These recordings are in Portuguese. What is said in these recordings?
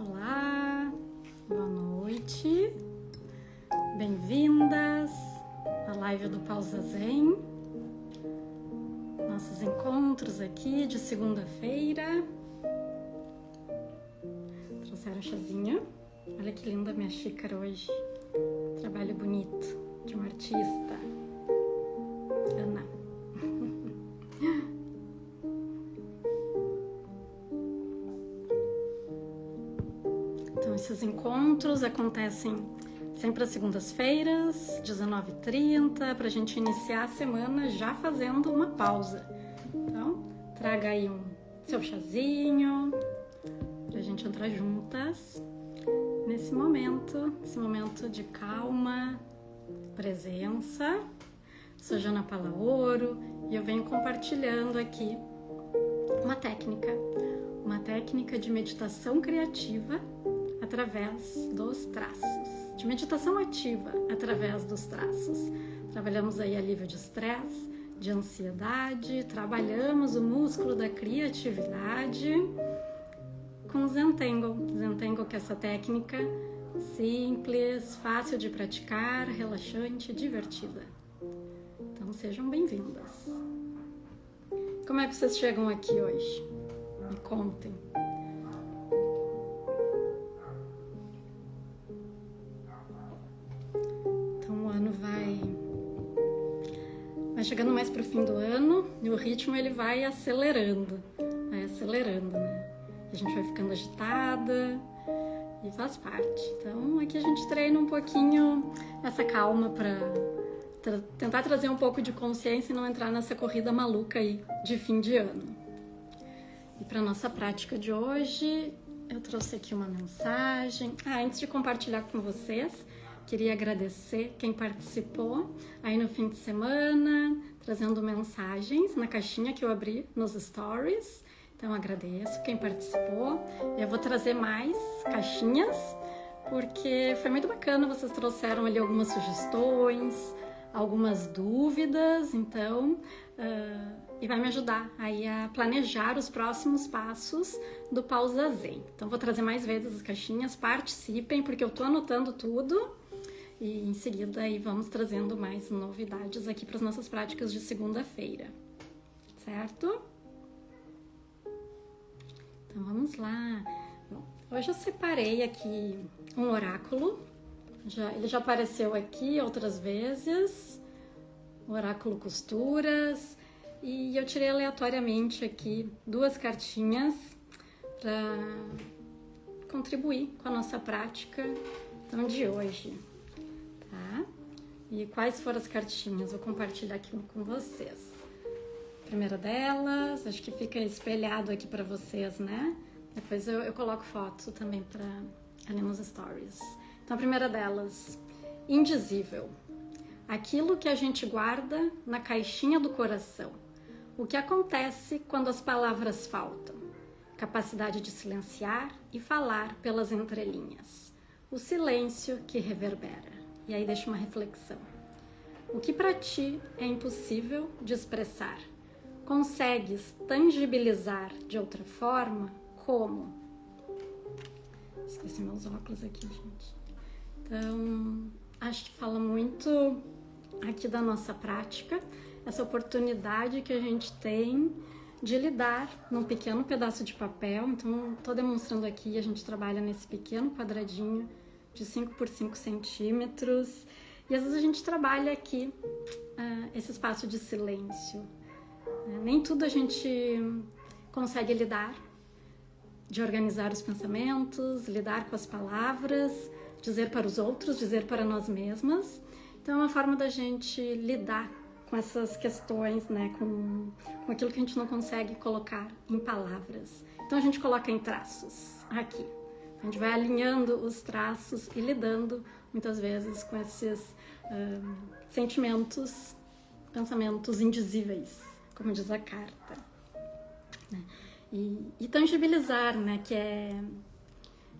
Olá, boa noite, bem-vindas à live do Pausa Zen, nossos encontros aqui de segunda-feira. Trouxeram chazinho, olha que linda minha xícara hoje, trabalho bonito de uma artista, Ana. Então, esses encontros acontecem sempre às segundas-feiras, 19h30, para a gente iniciar a semana já fazendo uma pausa. Então, traga aí seu chazinho, para a gente entrar juntas nesse momento de calma, presença. Sou Jana Palaoro e eu venho compartilhando aqui uma técnica de meditação criativa através dos traços, de meditação ativa através dos traços. Trabalhamos aí alívio de estresse, de ansiedade, trabalhamos o músculo da criatividade com Zentangle, que é essa técnica simples, fácil de praticar, relaxante, divertida. Então sejam bem-vindas. Como é que vocês chegam aqui hoje? Me contem. Vai chegando mais pro fim do ano e o ritmo ele vai acelerando, né? A gente vai ficando agitada e faz parte. Então aqui a gente treina um pouquinho essa calma para tentar trazer um pouco de consciência e não entrar nessa corrida maluca aí de fim de ano. E para nossa prática de hoje, eu trouxe aqui uma mensagem. Antes de compartilhar com vocês, queria agradecer quem participou aí no fim de semana, trazendo mensagens na caixinha que eu abri nos stories. Então agradeço quem participou. Eu vou trazer mais caixinhas, porque foi muito bacana, vocês trouxeram ali algumas sugestões, algumas dúvidas, então e vai me ajudar aí a planejar os próximos passos do Pausa Zen. Então vou trazer mais vezes as caixinhas, participem, porque eu tô anotando tudo. E em seguida aí vamos trazendo mais novidades aqui para as nossas práticas de segunda-feira, certo? Então vamos lá. Bom, hoje eu separei aqui um oráculo, ele já apareceu aqui outras vezes, o oráculo Costuras, e eu tirei aleatoriamente aqui 2 cartinhas para contribuir com a nossa prática então, de hoje. E quais foram as cartinhas? Vou compartilhar aqui com vocês. A primeira delas, acho que fica espelhado aqui para vocês, né? Depois eu coloco foto também ali nos stories. Então, a primeira delas, indizível. Aquilo que a gente guarda na caixinha do coração. O que acontece quando as palavras faltam? Capacidade de silenciar e falar pelas entrelinhas. O silêncio que reverbera. E aí deixa uma reflexão. O que para ti é impossível de expressar? Consegues tangibilizar de outra forma? Como? Esqueci meus óculos aqui, gente. Então, acho que fala muito aqui da nossa prática, essa oportunidade que a gente tem de lidar num pequeno pedaço de papel. Então, estou demonstrando aqui, a gente trabalha nesse pequeno quadradinho de 5 por 5 centímetros, e às vezes a gente trabalha aqui esse espaço de silêncio. Nem tudo a gente consegue lidar, de organizar os pensamentos, lidar com as palavras, dizer para os outros, dizer para nós mesmas. Então é uma forma da gente lidar com essas questões, né, com aquilo que a gente não consegue colocar em palavras. Então a gente coloca em traços aqui. A gente vai alinhando os traços e lidando, muitas vezes, com esses sentimentos, pensamentos indizíveis, como diz a carta. Né? E tangibilizar, né? Que é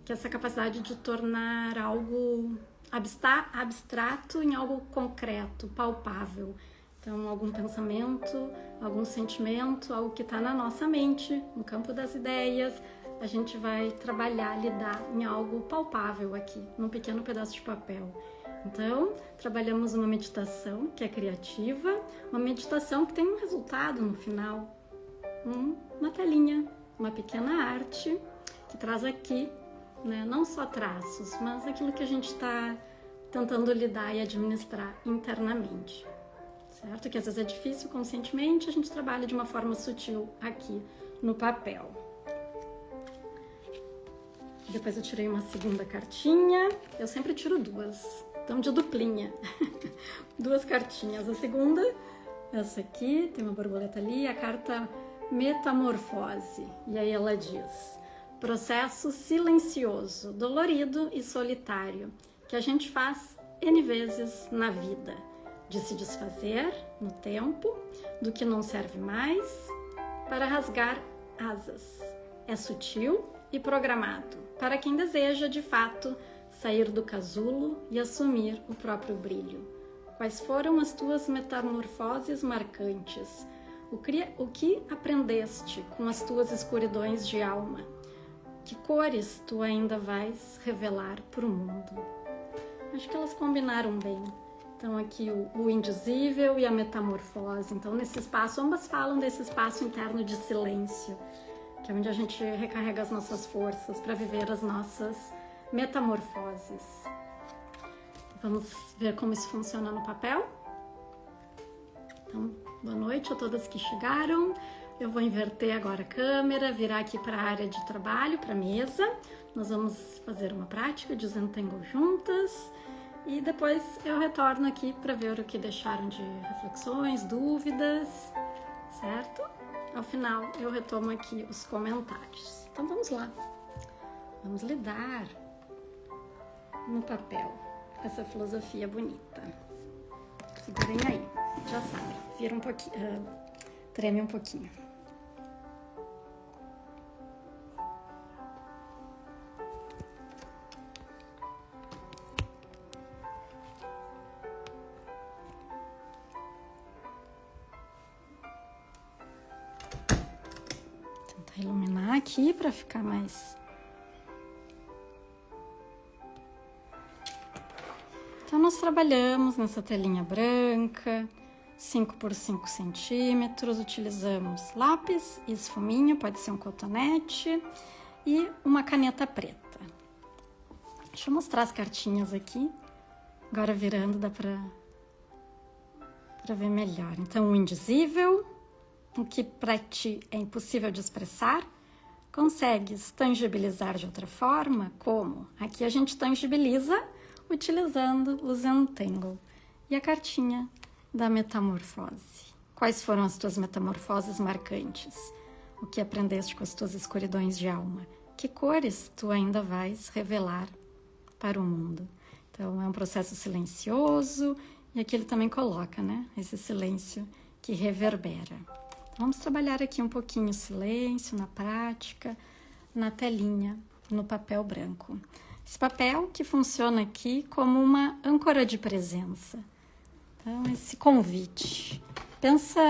essa capacidade de tornar algo abstrato em algo concreto, palpável. Então, algum pensamento, algum sentimento, algo que está na nossa mente, no campo das ideias, a gente vai trabalhar, lidar em algo palpável aqui, num pequeno pedaço de papel. Então, trabalhamos uma meditação que é criativa, uma meditação que tem um resultado no final, uma telinha, uma pequena arte que traz aqui, né, não só traços, mas aquilo que a gente está tentando lidar e administrar internamente, certo? Que às vezes é difícil conscientemente, a gente trabalha de uma forma sutil aqui no papel. Depois eu tirei uma segunda cartinha, eu sempre tiro duas, então de duplinha, duas cartinhas. A segunda, essa aqui, tem uma borboleta ali, a carta Metamorfose, e aí ela diz: processo silencioso, dolorido e solitário, que a gente faz N vezes na vida, de se desfazer no tempo do que não serve mais para rasgar asas. É sutil e programado para quem deseja, de fato, sair do casulo e assumir o próprio brilho. Quais foram as tuas metamorfoses marcantes? O que aprendeste com as tuas escuridões de alma? Que cores tu ainda vais revelar para o mundo? Acho que elas combinaram bem. Então aqui o indizível e a metamorfose. Então nesse espaço, ambas falam desse espaço interno de silêncio, que é onde a gente recarrega as nossas forças para viver as nossas metamorfoses. Vamos ver como isso funciona no papel? Então, boa noite a todas que chegaram. Eu vou inverter agora a câmera, virar aqui para a área de trabalho, para a mesa. Nós vamos fazer uma prática de Zentangle juntas e depois eu retorno aqui para ver o que deixaram de reflexões, dúvidas, certo? Ao final eu retomo aqui os comentários. Então vamos lá, vamos lidar no papel com essa filosofia bonita. Segurem aí, já sabe, vira um pouquinho, treme um pouquinho. Tentar iluminar aqui para ficar mais... Então nós trabalhamos nessa telinha branca, 5 por 5 centímetros, utilizamos lápis e esfuminho, pode ser um cotonete, e uma caneta preta. Deixa eu mostrar as cartinhas aqui, agora virando dá para ver melhor. Então o indizível, o que para ti é impossível de expressar, consegues tangibilizar de outra forma? Como? Aqui a gente tangibiliza utilizando o Zentangle. E a cartinha da metamorfose. Quais foram as tuas metamorfoses marcantes? O que aprendeste com as tuas escuridões de alma? Que cores tu ainda vais revelar para o mundo? Então, é um processo silencioso e aqui ele também coloca, né? Esse silêncio que reverbera. Vamos trabalhar aqui um pouquinho o silêncio na prática, na telinha, no papel branco. Esse papel que funciona aqui como uma âncora de presença. Então, esse convite. Pensa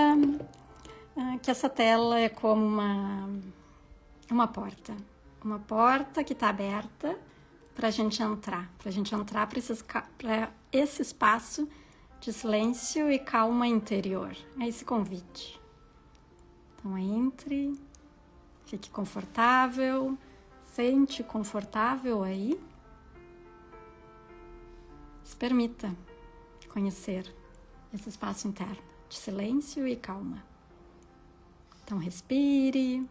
que essa tela é como uma porta. Uma porta que está aberta para a gente entrar. Para esse espaço de silêncio e calma interior. É esse convite. Então, entre, fique confortável. Sente confortável aí. Se permita conhecer esse espaço interno de silêncio e calma. Então respire.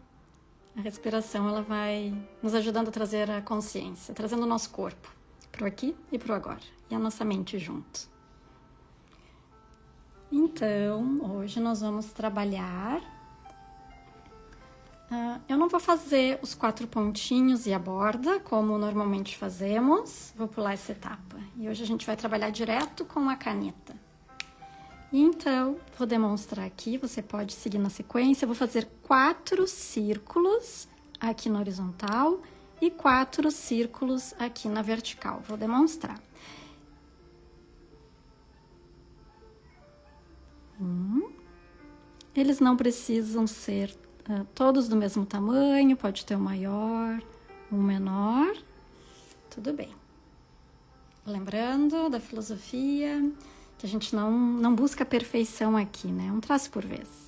A respiração ela vai nos ajudando a trazer a consciência, trazendo o nosso corpo para o aqui e para o agora. E a nossa mente junto. Então, hoje nós vamos trabalhar... eu não vou fazer os 4 pontinhos e a borda, como normalmente fazemos. Vou pular essa etapa. E hoje a gente vai trabalhar direto com a caneta. Então, vou demonstrar aqui. Você pode seguir na sequência. Eu vou fazer 4 círculos aqui na horizontal e 4 círculos aqui na vertical. Vou demonstrar. Eles não precisam ser todos do mesmo tamanho, pode ter um maior, um menor, tudo bem. Lembrando da filosofia, que a gente não busca a perfeição aqui, né? Um traço por vez.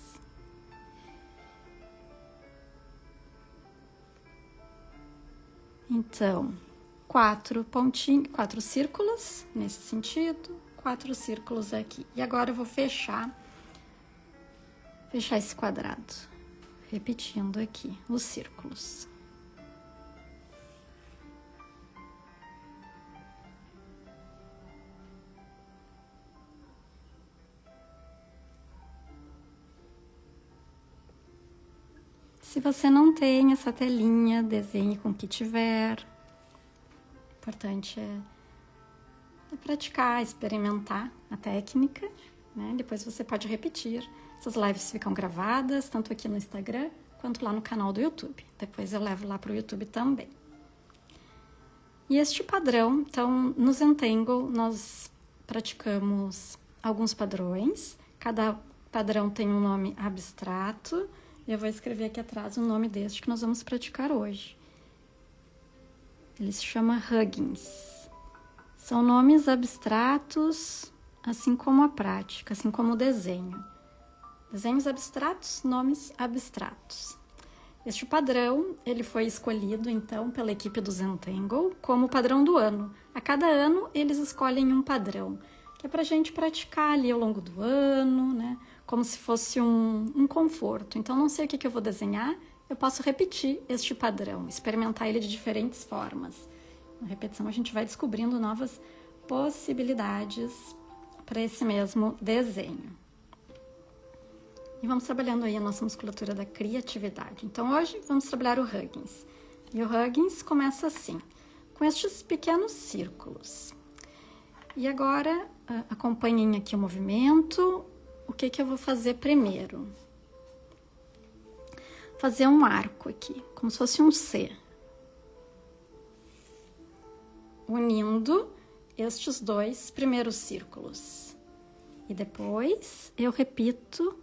Então, 4 círculos nesse sentido, 4 círculos aqui. E agora eu vou fechar esse quadrado, repetindo aqui os círculos. Se você não tem essa telinha, desenhe com o que tiver. O importante é praticar, experimentar a técnica, né? Depois você pode repetir. Essas lives ficam gravadas, tanto aqui no Instagram, quanto lá no canal do YouTube. Depois eu levo lá para o YouTube também. E este padrão, então, no Zentangle, nós praticamos alguns padrões. Cada padrão tem um nome abstrato. Eu vou escrever aqui atrás o nome deste que nós vamos praticar hoje. Ele se chama Huggins. São nomes abstratos, assim como a prática, assim como o desenho. Desenhos abstratos, nomes abstratos. Este padrão, ele foi escolhido, então, pela equipe do Zentangle como padrão do ano. A cada ano, eles escolhem um padrão, que é para a gente praticar ali ao longo do ano, né? Como se fosse um conforto. Então, não sei o que eu vou desenhar, eu posso repetir este padrão, experimentar ele de diferentes formas. Na repetição, a gente vai descobrindo novas possibilidades para esse mesmo desenho. E vamos trabalhando aí a nossa musculatura da criatividade. Então, hoje vamos trabalhar o Huggins. E o Huggins começa assim, com estes pequenos círculos. E agora, acompanhem aqui o movimento. O que eu vou fazer primeiro? Fazer um arco aqui, como se fosse um C. Unindo estes 2 primeiros círculos. E depois eu repito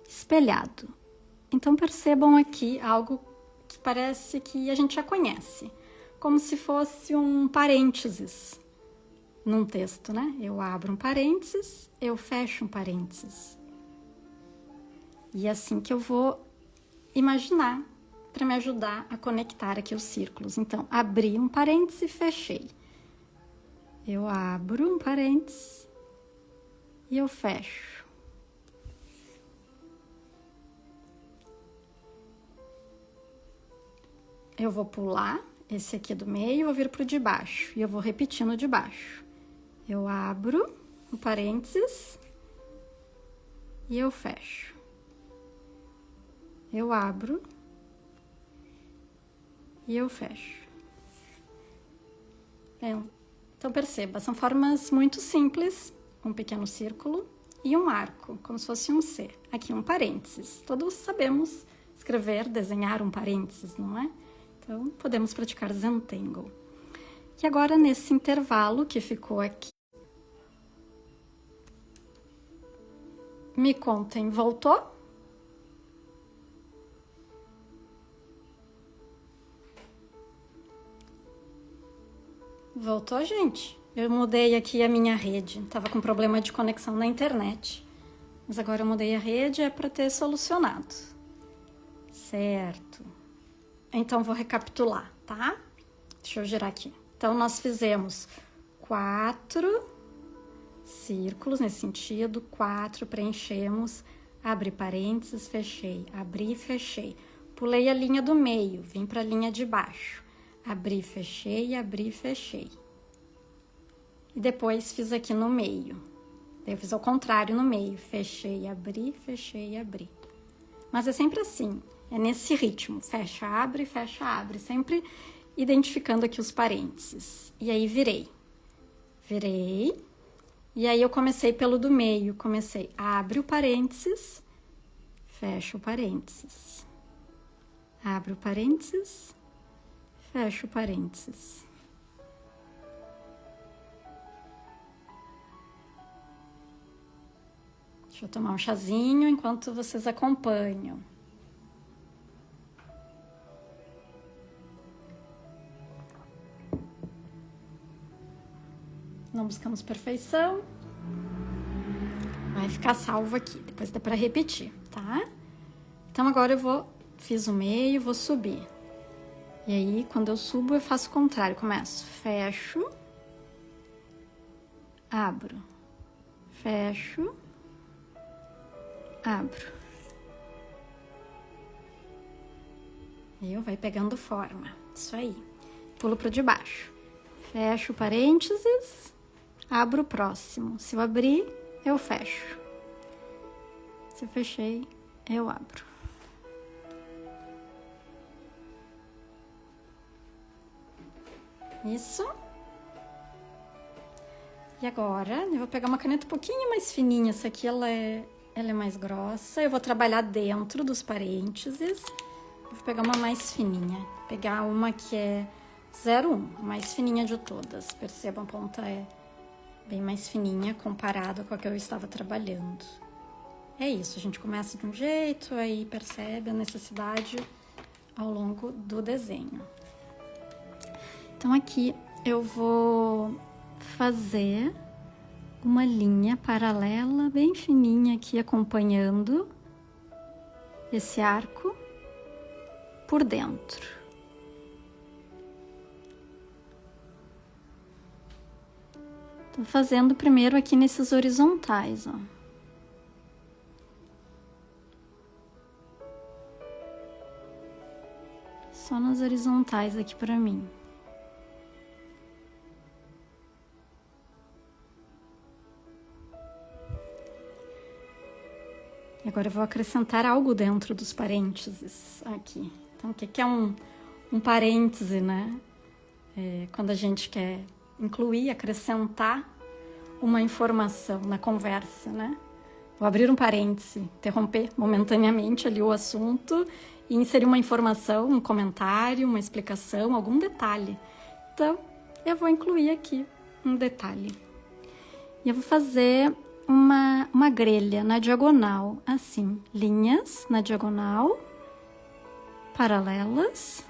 espelhado. Então percebam aqui algo que parece que a gente já conhece, como se fosse um parênteses num texto, né? Eu abro um parênteses, eu fecho um parênteses. E é assim que eu vou imaginar para me ajudar a conectar aqui os círculos. Então, abri um parênteses e fechei. Eu abro um parênteses e eu fecho. Eu vou pular esse aqui do meio e vou vir para o de baixo. E eu vou repetir no de baixo. Eu abro o parênteses e eu fecho. Eu abro e eu fecho. Então perceba, são formas muito simples, um pequeno círculo e um arco, como se fosse um C. Aqui um parênteses. Todos sabemos escrever, desenhar um parênteses, não é? Então podemos praticar Zentangle. E agora nesse intervalo que ficou aqui, me contem, voltou? Voltou, gente? Eu mudei aqui a minha rede. Tava com problema de conexão na internet. Mas agora eu mudei a rede, é para ter solucionado. Certo. Então, vou recapitular, tá? Deixa eu girar aqui. Então, nós fizemos 4 círculos nesse sentido, 4 preenchemos, abri parênteses, fechei, abri e fechei. Pulei a linha do meio, vim para a linha de baixo. Abri, fechei. E depois fiz aqui no meio. Eu fiz ao contrário no meio. Fechei, abri. Mas é sempre assim, é nesse ritmo. Fecha, abre, sempre identificando aqui os parênteses. E aí virei. E aí eu comecei pelo do meio. Abre o parênteses, fecha o parênteses. Abre o parênteses, fecho o parênteses. Deixa eu tomar um chazinho enquanto vocês acompanham. não buscamos perfeição. Vai ficar salvo aqui, depois dá pra repetir, tá? Então agora fiz o meio, vou subir. E aí, quando eu subo, eu faço o contrário, começo, fecho, abro, fecho, abro. E vai pegando forma, isso aí. Pulo pro de baixo, fecho parênteses, abro o próximo. Se eu abrir, eu fecho. Se eu fechei, eu abro. Isso. E agora, eu vou pegar uma caneta um pouquinho mais fininha. Essa aqui, ela é mais grossa. Eu vou trabalhar dentro dos parênteses. Vou pegar uma mais fininha. Pegar uma que é 01, a mais fininha de todas. Percebam, a ponta é bem mais fininha comparado com a que eu estava trabalhando. É isso, a gente começa de um jeito, aí percebe a necessidade ao longo do desenho. Então, aqui eu vou fazer uma linha paralela bem fininha aqui, acompanhando esse arco por dentro. Tô fazendo primeiro aqui nesses horizontais, ó. Só nas horizontais aqui pra mim. E agora eu vou acrescentar algo dentro dos parênteses aqui. Então, o que é um parêntese, né? Quando a gente quer incluir, acrescentar uma informação na conversa, né? Vou abrir um parêntese, interromper momentaneamente ali o assunto e inserir uma informação, um comentário, uma explicação, algum detalhe. Então, eu vou incluir aqui um detalhe. E eu vou fazer uma grelha na diagonal, assim, linhas na diagonal, paralelas.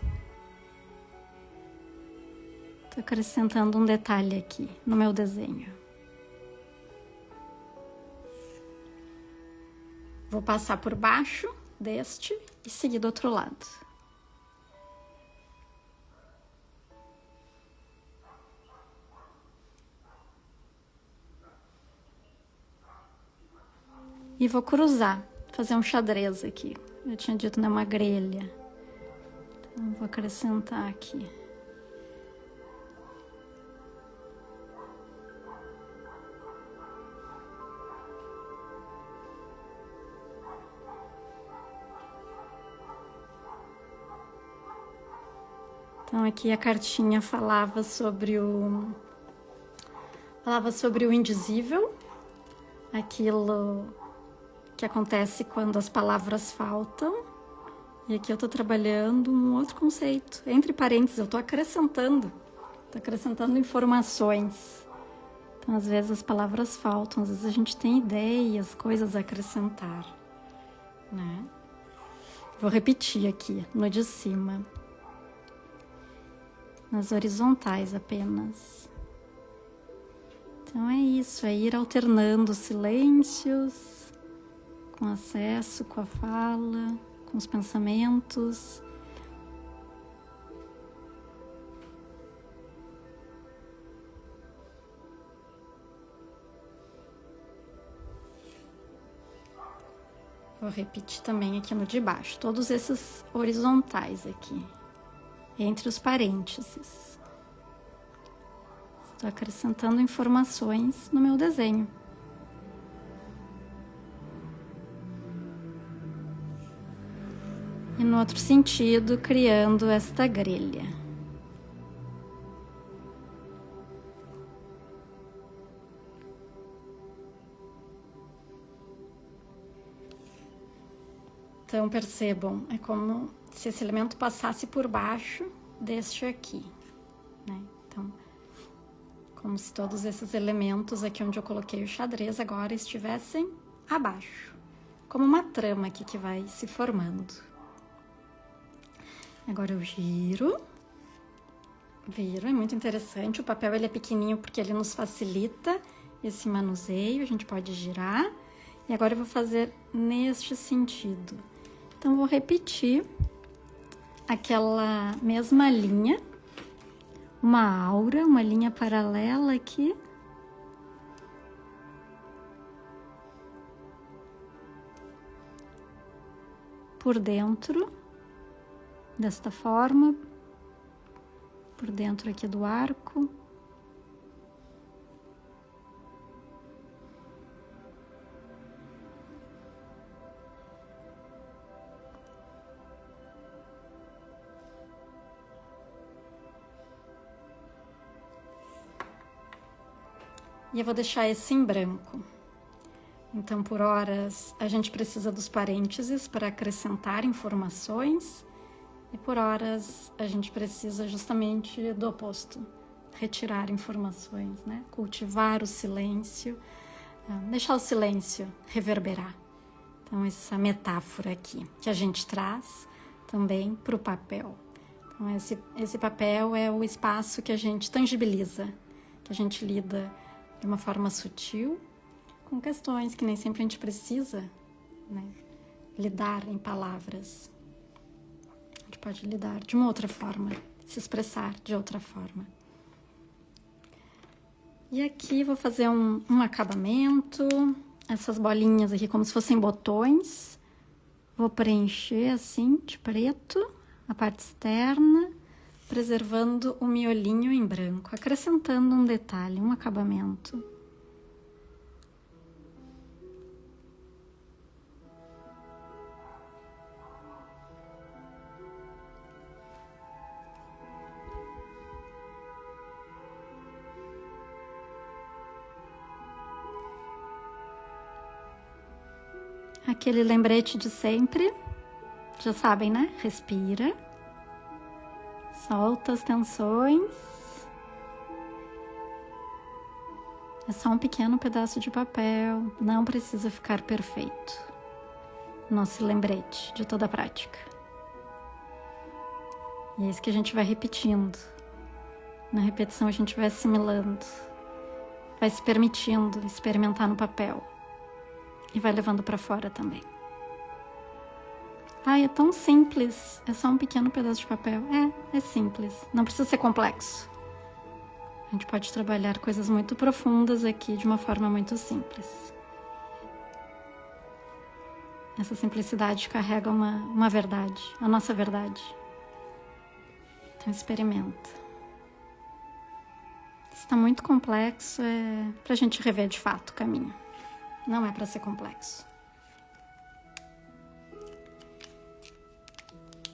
Tô acrescentando um detalhe aqui no meu desenho. Vou passar por baixo deste e seguir do outro lado. E vou cruzar, fazer um xadrez aqui. Eu tinha dito, né, uma grelha. Então, vou acrescentar aqui. Então, aqui a cartinha falava sobre o indizível, aquilo que acontece quando as palavras faltam. E aqui eu tô trabalhando um outro conceito. Entre parênteses, eu tô acrescentando informações. Então, às vezes as palavras faltam, às vezes a gente tem ideias, coisas a acrescentar, né? Vou repetir aqui no de cima. Nas horizontais apenas. Então é isso, é ir alternando silêncios, com acesso, com a fala, com os pensamentos. Vou repetir também aqui no de baixo, todos esses horizontais aqui, entre os parênteses. Estou acrescentando informações no meu desenho. E no outro sentido, criando esta grelha. Então, percebam, é como se esse elemento passasse por baixo deste aqui, né? Então, como se todos esses elementos aqui onde eu coloquei o xadrez agora estivessem abaixo, como uma trama aqui que vai se formando. Agora eu giro, Viram? É muito interessante. O papel ele é pequenininho porque ele nos facilita esse manuseio. A gente pode girar. E agora eu vou fazer neste sentido. Então, vou repetir aquela mesma linha. Uma aura, uma linha paralela aqui. Por dentro, desta forma, por dentro aqui do arco. E eu vou deixar esse em branco. Então, por horas, a gente precisa dos parênteses para acrescentar informações. E por horas, a gente precisa justamente do oposto. Retirar informações, né? Cultivar o silêncio. Deixar o silêncio reverberar. Então, essa metáfora aqui que a gente traz também para o papel. Então, esse papel é o espaço que a gente tangibiliza, que a gente lida de uma forma sutil, com questões que nem sempre a gente precisa, né, lidar em palavras. A gente pode lidar de uma outra forma, se expressar de outra forma. E aqui vou fazer um acabamento, essas bolinhas aqui como se fossem botões. Vou preencher assim de preto a parte externa, preservando o miolinho em branco, acrescentando um detalhe, um acabamento. Aquele lembrete de sempre, já sabem, né? Respira, solta as tensões. É só um pequeno pedaço de papel, não precisa ficar perfeito. Nosso lembrete de toda a prática. E é isso que a gente vai repetindo. Na repetição a gente vai assimilando, vai se permitindo experimentar no papel. E vai levando para fora também. Ai, é tão simples. É só um pequeno pedaço de papel. É simples. Não precisa ser complexo. A gente pode trabalhar coisas muito profundas aqui de uma forma muito simples. Essa simplicidade carrega uma verdade, a nossa verdade. Então experimenta. Se está muito complexo, é pra gente rever de fato o caminho. Não é para ser complexo.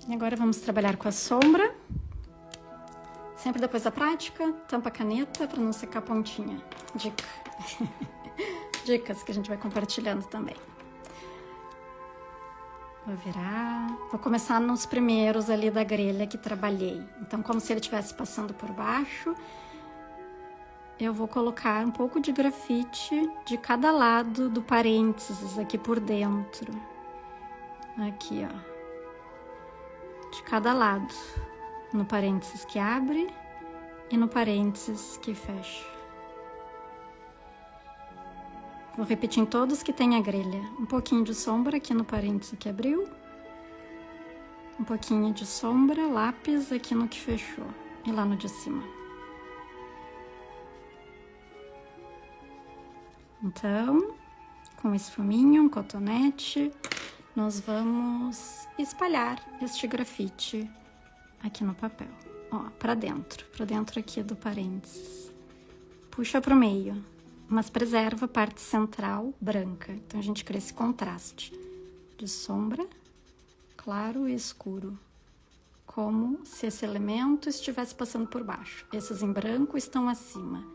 E agora vamos trabalhar com a sombra. Sempre depois da prática, tampa a caneta para não secar a pontinha. Dica. Dicas que a gente vai compartilhando também. Vou virar. Vou começar nos primeiros ali da grelha que trabalhei. Então, como se ele estivesse passando por baixo. Eu vou colocar um pouco de grafite de cada lado do parênteses aqui por dentro. Aqui, ó. De cada lado. No parênteses que abre e no parênteses que fecha. Vou repetir em todos que tem a grelha. Um pouquinho de sombra aqui no parênteses que abriu. Um pouquinho de sombra, lápis aqui no que fechou. E lá no de cima. Então, com esfuminho, um cotonete, nós vamos espalhar este grafite aqui no papel. Ó, pra dentro aqui do parênteses. Puxa pro meio, mas preserva a parte central branca. Então, a gente cria esse contraste de sombra, claro e escuro. Como se esse elemento estivesse passando por baixo. Esses em branco estão acima.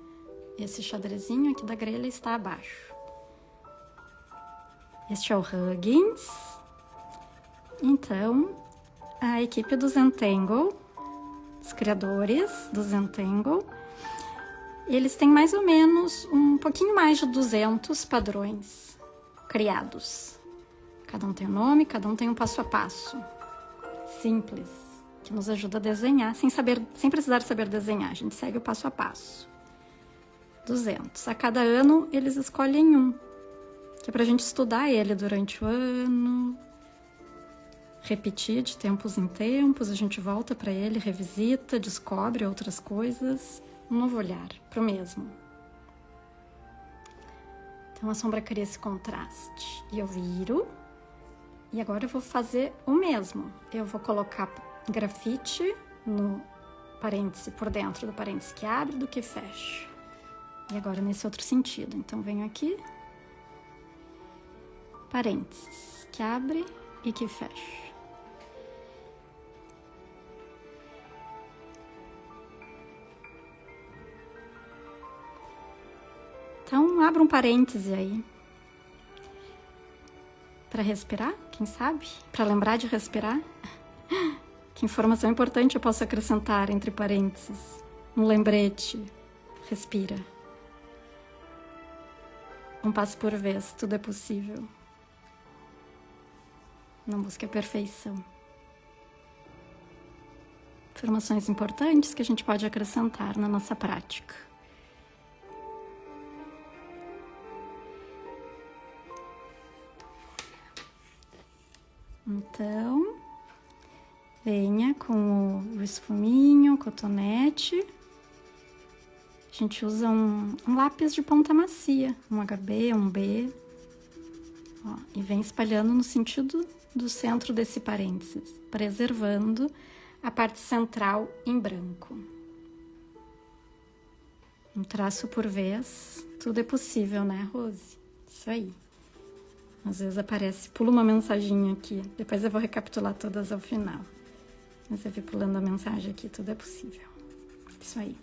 Esse xadrezinho aqui da grelha está abaixo. Este é o Huggins. Então, a equipe do Zentangle, os criadores do Zentangle, eles têm mais ou menos um pouquinho mais de 200 padrões criados. Cada um tem um nome, cada um tem um passo a passo simples, que nos ajuda a desenhar sem precisar saber desenhar. A gente segue o passo a passo. 200. A cada ano, eles escolhem um, que é pra gente estudar ele durante o ano, repetir de tempos em tempos, a gente volta para ele, revisita, descobre outras coisas, um novo olhar pro mesmo. Então a sombra cria esse contraste. E eu viro, e agora eu vou fazer o mesmo. Eu vou colocar grafite no parêntese, por dentro do parêntese que abre do que fecha. E agora nesse outro sentido. Então venho aqui, parênteses, que abre e que fecha. Então, abra um parêntese aí. Para respirar, quem sabe? Para lembrar de respirar. Que informação importante eu posso acrescentar entre parênteses? Um lembrete. Respira. Um passo por vez, tudo é possível. Não busque a perfeição. Informações importantes que a gente pode acrescentar na nossa prática. Então, venha com o esfuminho, o cotonete. A gente usa um lápis de ponta macia, um HB, um B. Ó, e vem espalhando no sentido do centro desse parênteses, preservando a parte central em branco. Um traço por vez, tudo é possível, né, Rose? Isso aí. Às vezes aparece, pula uma mensaginha aqui, depois eu vou recapitular todas ao final. Mas eu vi pulando a mensagem aqui, tudo é possível. Isso aí.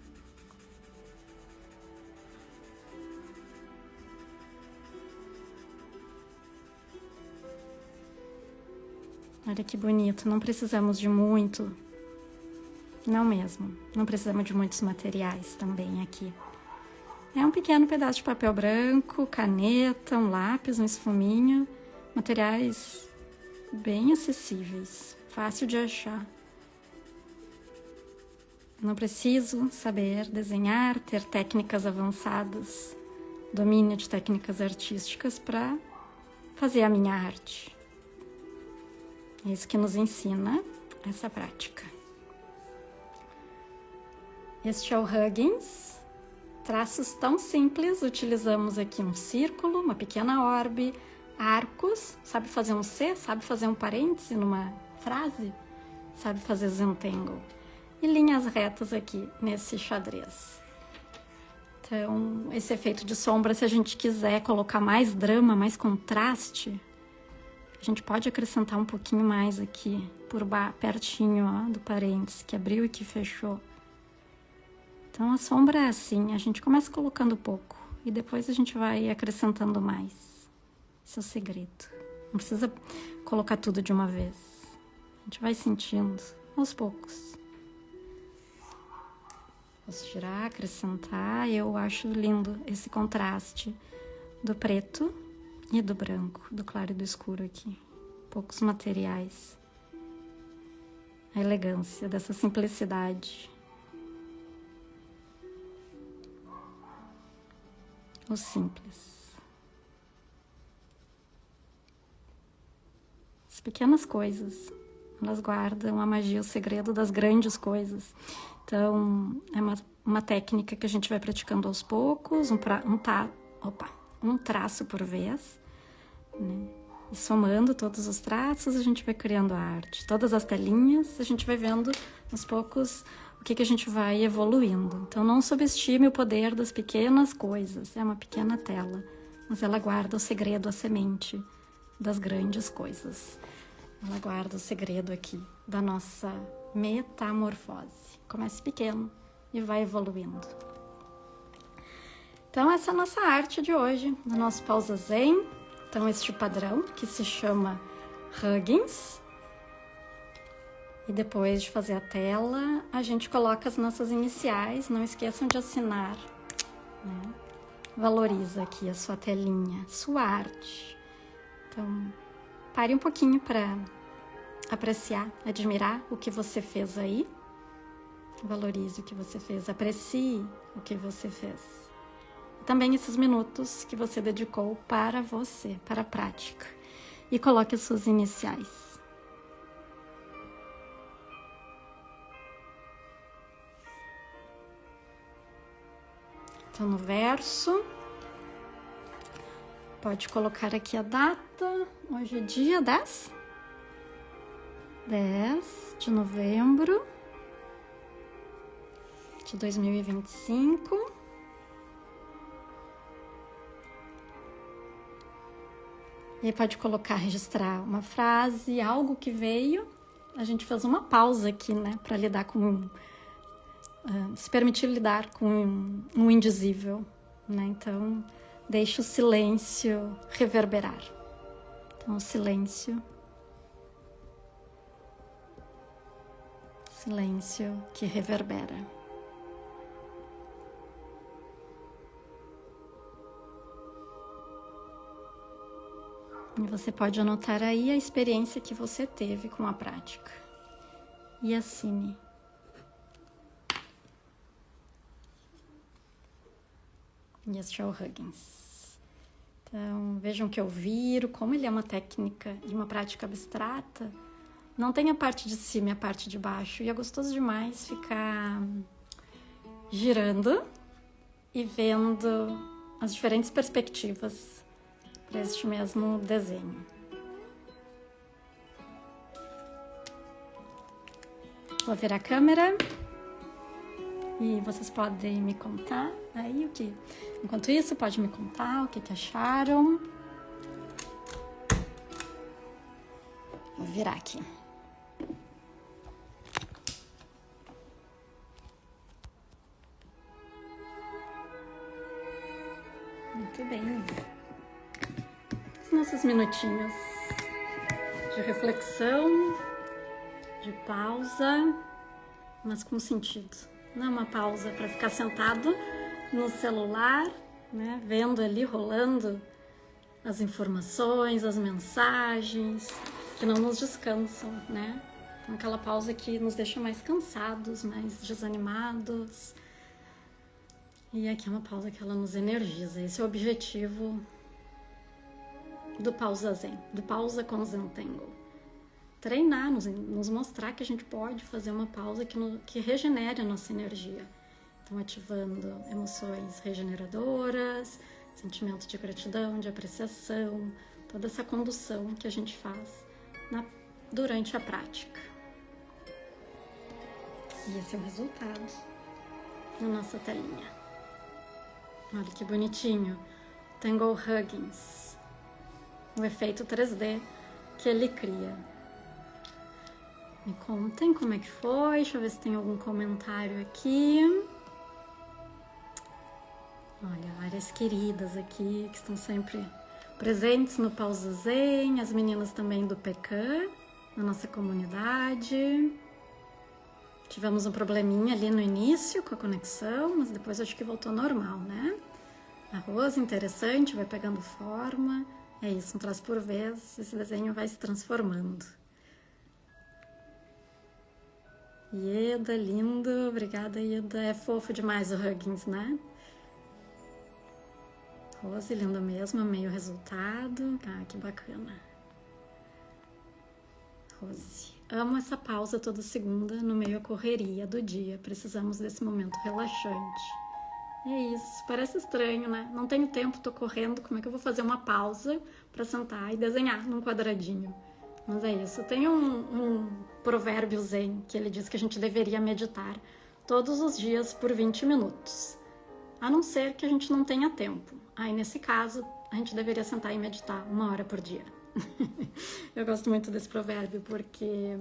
Olha que bonito, não precisamos de muito. Não mesmo, não precisamos de muitos materiais também aqui. É um pequeno pedaço de papel branco, caneta, um lápis, um esfuminho, materiais bem acessíveis, fácil de achar. Não preciso saber desenhar, ter técnicas avançadas, domínio de técnicas artísticas para fazer a minha arte. É isso que nos ensina essa prática. Este é o Huggins. Traços tão simples, utilizamos aqui um círculo, uma pequena orbe, arcos, sabe fazer um C, sabe fazer um parêntese numa frase, sabe fazer zentangle, e linhas retas aqui nesse xadrez. Então, esse efeito de sombra, se a gente quiser colocar mais drama, mais contraste, a gente pode acrescentar um pouquinho mais aqui, pertinho ó, do parêntese, que abriu e que fechou. Então, a sombra é assim, a gente começa colocando pouco e depois a gente vai acrescentando mais. Esse é o segredo. Não precisa colocar tudo de uma vez. A gente vai sentindo aos poucos. Posso tirar, acrescentar. Eu acho lindo esse contraste do preto e do branco, do claro e do escuro aqui. Poucos materiais. A elegância dessa simplicidade. O simples. As pequenas coisas, elas guardam a magia, o segredo das grandes coisas. Então, é uma técnica que a gente vai praticando aos poucos, um traço por vez, né? E somando todos os traços, a gente vai criando a arte. Todas as telinhas, a gente vai vendo aos poucos o que a gente vai evoluindo. Então, não subestime o poder das pequenas coisas. É uma pequena tela, mas ela guarda o segredo, a semente das grandes coisas. Ela guarda o segredo aqui da nossa metamorfose. Começa pequeno e vai evoluindo. Então, essa é a nossa arte de hoje, no nosso pausa zen. Então, este padrão que se chama Huggins. E depois de fazer a tela, a gente coloca as nossas iniciais. Não esqueçam de assinar, né? Valoriza aqui a sua telinha, sua arte. Então, pare um pouquinho para apreciar, admirar o que você fez aí. Valorize o que você fez, aprecie o que você fez. Também esses minutos que você dedicou para você, para a prática. E coloque as suas iniciais. Então, no verso, pode colocar aqui a data. Hoje é dia 10 de novembro de 2025. E aí pode colocar, registrar uma frase, algo que veio. A gente fez uma pausa aqui, né, para lidar com, se permitir lidar com o indizível, né? Então, deixe o silêncio reverberar. Então, o silêncio que reverbera. E você pode anotar aí a experiência que você teve com a prática. E assine. E este é o Huggins. Então, vejam que eu viro, como ele é uma técnica e uma prática abstrata, não tem a parte de cima e a parte de baixo. E é gostoso demais ficar girando e vendo as diferentes perspectivas para este mesmo desenho. Vou virar a câmera e vocês podem me contar aí o que. Enquanto isso, pode me contar o que acharam. Vou virar aqui. Muito bem. Nossos minutinhos de reflexão, de pausa, mas com sentido. Não é uma pausa para ficar sentado no celular, né, vendo ali, rolando as informações, as mensagens, que não nos descansam, né? Então, aquela pausa que nos deixa mais cansados, mais desanimados. E aqui é uma pausa que ela nos energiza. Esse é o objetivo do Pausa Zen, do Pausa com Zentangle. Treinar, nos mostrar que a gente pode fazer uma pausa que regenere a nossa energia. Então, ativando emoções regeneradoras, sentimento de gratidão, de apreciação, toda essa condução que a gente faz durante a prática. E esse é o resultado na nossa telinha. Olha que bonitinho. Tangle Huggins. O efeito 3D que ele cria. Me contem como é que foi. Deixa eu ver se tem algum comentário aqui. Olha, várias queridas aqui que estão sempre presentes no Pausa Zen. As meninas também do PECAM, na nossa comunidade. Tivemos um probleminha ali no início com a conexão, mas depois acho que voltou normal, né? Arroz interessante, vai pegando forma. É isso, um traço por vez, esse desenho vai se transformando. Ieda, lindo, obrigada Ieda, é fofo demais o Huggins, né? Rose, lindo mesmo, amei o resultado, que bacana. Rose, amo essa pausa toda segunda no meio da correria do dia, precisamos desse momento relaxante. É isso, parece estranho, né? Não tenho tempo, tô correndo, como é que eu vou fazer uma pausa para sentar e desenhar num quadradinho? Mas é isso, tem um provérbio zen que ele diz que a gente deveria meditar todos os dias por 20 minutos, a não ser que a gente não tenha tempo. Aí, nesse caso, a gente deveria sentar e meditar 1 hora por dia. Eu gosto muito desse provérbio porque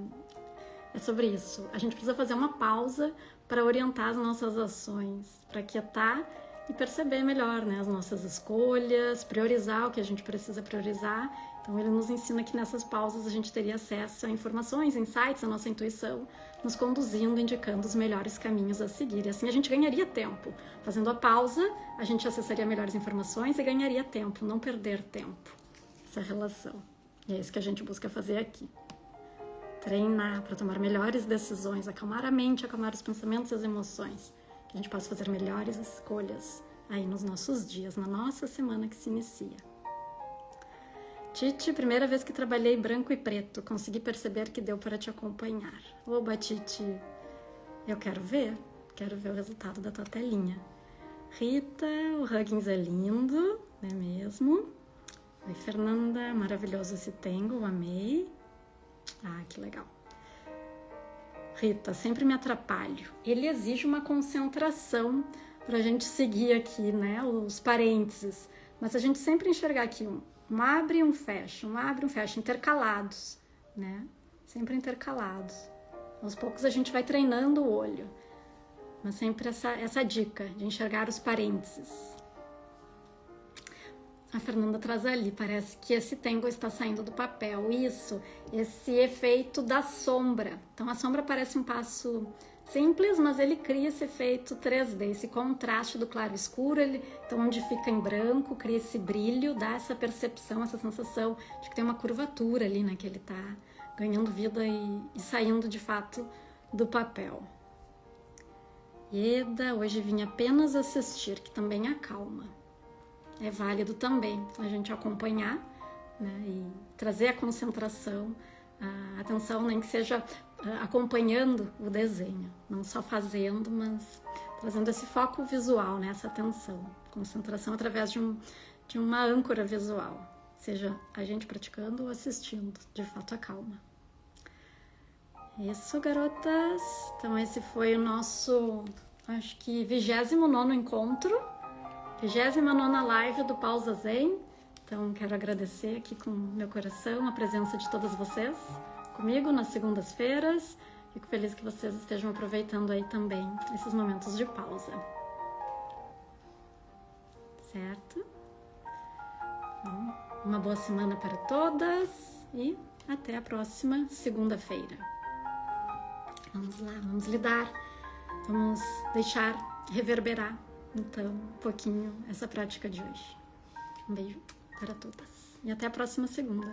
é sobre isso. A gente precisa fazer uma pausa para orientar as nossas ações, para quietar e perceber melhor, né, as nossas escolhas, priorizar o que a gente precisa priorizar. Então, ele nos ensina que nessas pausas a gente teria acesso a informações, insights, a nossa intuição, nos conduzindo, indicando os melhores caminhos a seguir. E assim a gente ganharia tempo. Fazendo a pausa, a gente acessaria melhores informações e ganharia tempo, não perder tempo. Essa relação. E é isso que a gente busca fazer aqui. treinar para tomar melhores decisões, acalmar a mente, acalmar os pensamentos e as emoções, que a gente possa fazer melhores escolhas aí nos nossos dias, na nossa semana que se inicia. Titi, primeira vez que trabalhei branco e preto, consegui perceber que deu para te acompanhar. Oba, Titi, eu quero ver o resultado da tua telinha. Rita, o Huggins é lindo, não é mesmo? Oi, Fernanda, maravilhoso esse tango, amei. Ah, que legal. Rita, sempre me atrapalho. Ele exige uma concentração pra gente seguir aqui, né, os parênteses. Mas se a gente sempre enxergar aqui um abre e um fecha, intercalados, né? Sempre intercalados. Aos poucos a gente vai treinando o olho. Mas sempre essa dica de enxergar os parênteses. A Fernanda traz ali, parece que esse tango está saindo do papel. Isso, esse efeito da sombra. Então a sombra parece um passo simples, mas ele cria esse efeito 3D, esse contraste do claro e escuro. Então onde fica em branco, cria esse brilho, dá essa percepção, essa sensação de que tem uma curvatura ali, né? Que ele está ganhando vida e saindo de fato do papel. Eda, hoje vim apenas assistir, que também acalma. É válido também a gente acompanhar, né, e trazer a concentração, a atenção, nem que seja acompanhando o desenho, não só fazendo, mas trazendo esse foco visual, né, essa atenção, concentração através de uma âncora visual, seja a gente praticando ou assistindo, de fato acalma. Isso, garotas. Então esse foi o nosso, acho que 29º encontro, 29ª live do Pausa Zen. Então quero agradecer aqui com meu coração a presença de todas vocês comigo nas segundas-feiras. Fico feliz que vocês estejam aproveitando aí também esses momentos de pausa. Certo? Bom, uma boa semana para todas e até a próxima segunda-feira. Vamos lá, vamos lidar, vamos deixar reverberar, então, um pouquinho essa prática de hoje. Um beijo para todas e até a próxima segunda.